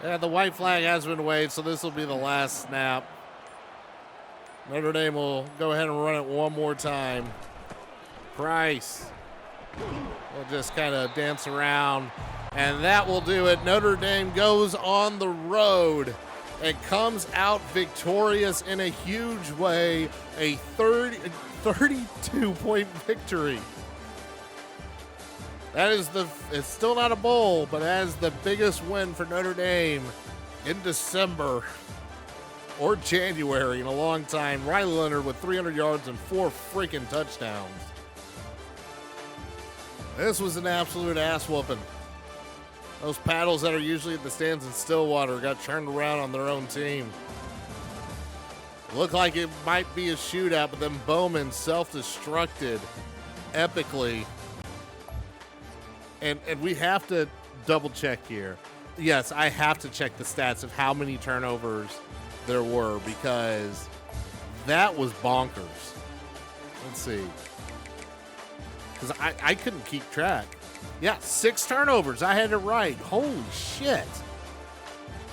Yeah, the white flag has been waved, so this will be the last snap. Notre Dame will go ahead and run it one more time. Price will just kind of dance around, and that will do it. Notre Dame goes on the road and comes out victorious in a huge way, a 32-point victory. That is it's still not a bowl, but that is the biggest win for Notre Dame in December or January in a long time. Riley Leonard with 300 yards and 4 freaking touchdowns. This was an absolute ass whooping. Those paddles that are usually at the stands in Stillwater got turned around on their own team. Looked like it might be a shootout, but then Bowman self-destructed epically. And we have to double check here. Yes, I have to check the stats of how many turnovers there were because that was bonkers. Let's see. Because I couldn't keep track. Yeah, 6 turnovers. I had it right. Holy shit.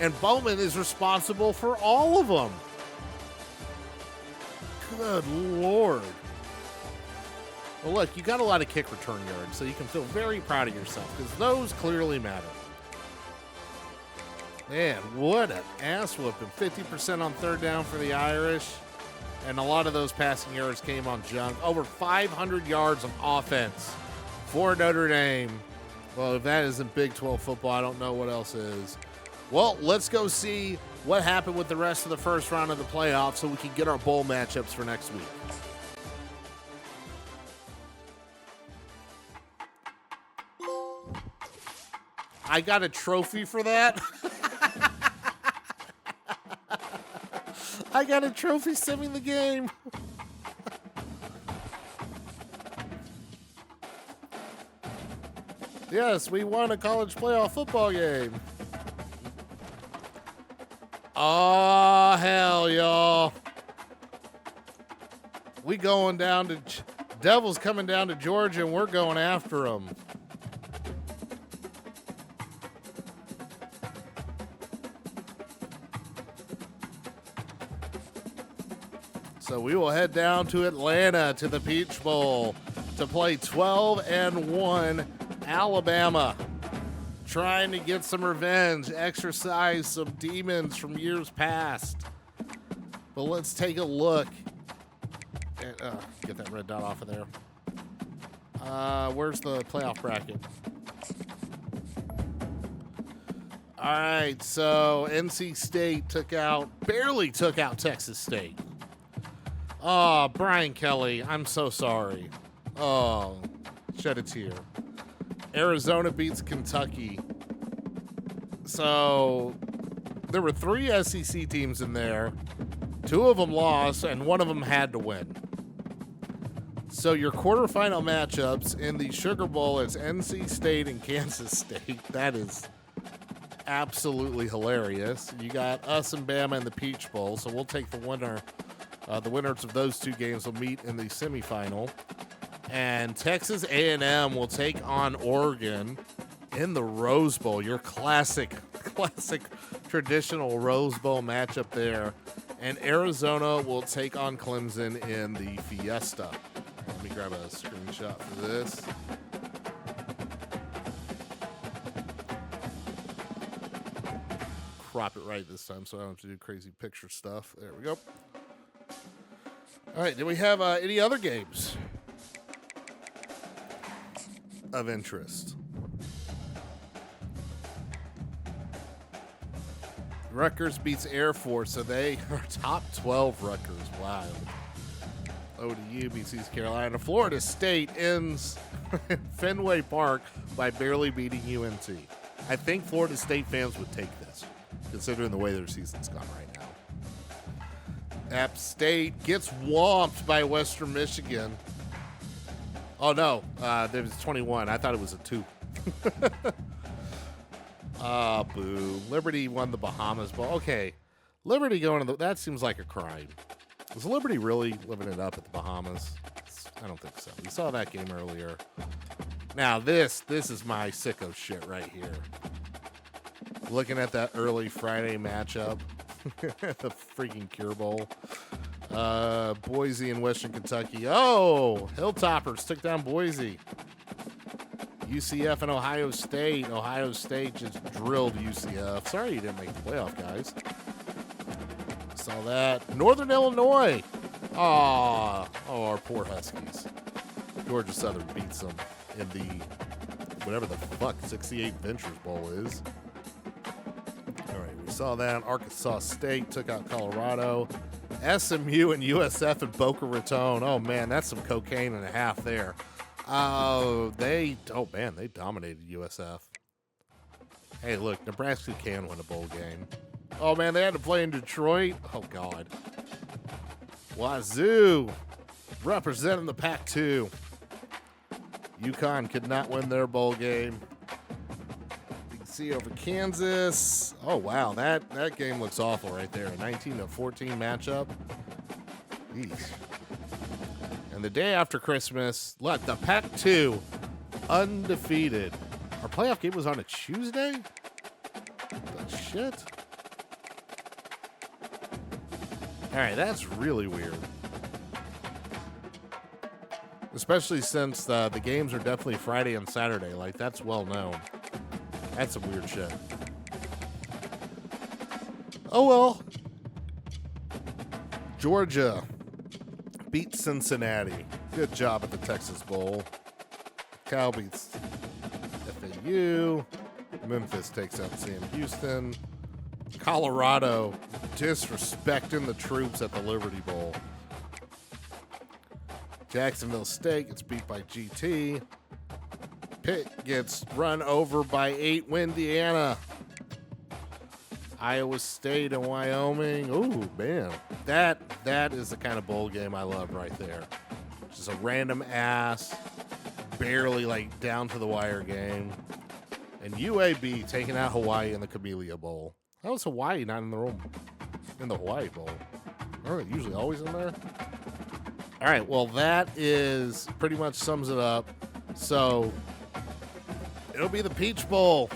And Bowman is responsible for all of them. Good Lord. Well, look, you got a lot of kick return yards, so you can feel very proud of yourself because those clearly matter. Man, what an ass whooping. 50% on 3rd down for the Irish, and a lot of those passing yards came on junk. Over 500 yards of offense for Notre Dame. Well, if that isn't Big 12 football, I don't know what else is. Well, let's go see what happened with the rest of the first round of the playoffs so we can get our bowl matchups for next week. I got a trophy for that. I got a trophy simming the game. Yes, we won a college playoff football game. Oh, hell, y'all. We going down to... Devils coming down to Georgia, and we're going after them. So we will head down to Atlanta to the Peach Bowl to play 12-1 Alabama. Trying to get some revenge, exercise some demons from years past. But let's take a look. Get that red dot off of there. Where's the playoff bracket? All right, so NC State barely took out Texas State. Oh, Brian Kelly, I'm so sorry. Oh, shed a tear. Arizona beats Kentucky. So there were 3 SEC teams in there. 2 of them lost, and 1 of them had to win. So your quarterfinal matchups in the Sugar Bowl is NC State and Kansas State. That is absolutely hilarious. You got us and Bama in the Peach Bowl, so we'll take the winner. The winners of those 2 games will meet in the semifinal. And Texas A&M will take on Oregon in the Rose Bowl, your classic traditional Rose Bowl matchup there. And Arizona will take on Clemson in the Fiesta. Let me grab a screenshot for this. Crop it right this time so I don't have to do crazy picture stuff. There we go. All right, do we have any other games of interest? Rutgers beats Air Force, so they are top 12 Rutgers. Wow. ODU beats East Carolina. Florida State ends in Fenway Park by barely beating UNT. I think Florida State fans would take this, considering the way their season's gone right now. App State gets whomped by Western Michigan. Oh, no. There was 21. I thought it was a 2. Boo. Liberty won the Bahamas Bowl. Okay. Liberty going to that seems like a crime. Was Liberty really living it up at the Bahamas? I don't think so. We saw that game earlier. Now, this is my sicko shit right here. Looking at that early Friday matchup. The freaking Cure Bowl. Boise and Western Kentucky. Oh, Hilltoppers took down Boise. UCF and Ohio State. Ohio State just drilled UCF. Sorry you didn't make the playoff, guys. Saw that. Northern Illinois. Oh, our poor Huskies. Georgia Southern beats them in the whatever the fuck 68 Ventures Bowl is. All right, we saw that. Arkansas State took out Colorado. SMU and USF and Boca Raton. Oh man, that's some cocaine and a half there. They dominated USF. Hey, look, Nebraska can win a bowl game. Oh man, they had to play in Detroit. Oh god. Wazoo representing the Pac-2. UConn could not win their bowl game. Big C over Kansas. Oh wow, that game looks awful right there. A 19-14 matchup. Eesh. And the day after Christmas, look, the Pac-2 undefeated. Our playoff game was on a Tuesday? The shit? All right, that's really weird. Especially since the games are definitely Friday and Saturday. Like, that's well known. That's some weird shit. Oh, well. Georgia beat Cincinnati. Good job at the Texas Bowl. Cal beats FAU. Memphis takes out Sam Houston. Colorado disrespecting the troops at the Liberty Bowl. Jacksonville State gets beat by GT. Pitt gets run over by 8 Indiana. Iowa State and Wyoming. Ooh, man. That is the kind of bowl game I love right there. Just a random ass, barely like down to the wire game. And UAB taking out Hawaii in the Camellia Bowl. How was Hawaii not in the room in the Hawaii Bowl? Aren't they usually always in there? All right, well, that is pretty much sums it up. So it'll be the Peach Bowl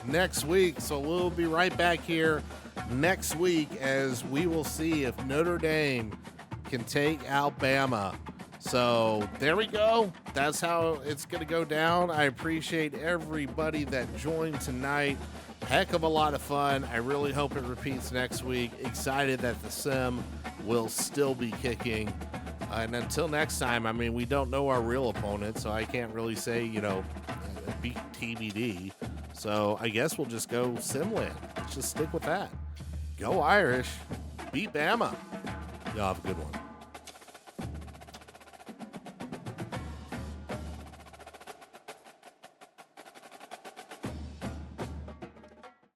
next week. So we'll be right back here next week as we will see if Notre Dame can take Alabama. So there we go. That's how it's going to go down. I appreciate everybody that joined tonight. Heck of a lot of fun. I really hope it repeats next week. Excited that the sim will still be kicking. And until next time, I mean, we don't know our real opponent, so I can't really say, beat TBD. So I guess we'll just go Simland. Let's just stick with that. Go Irish. Beat Bama. Y'all have a good one.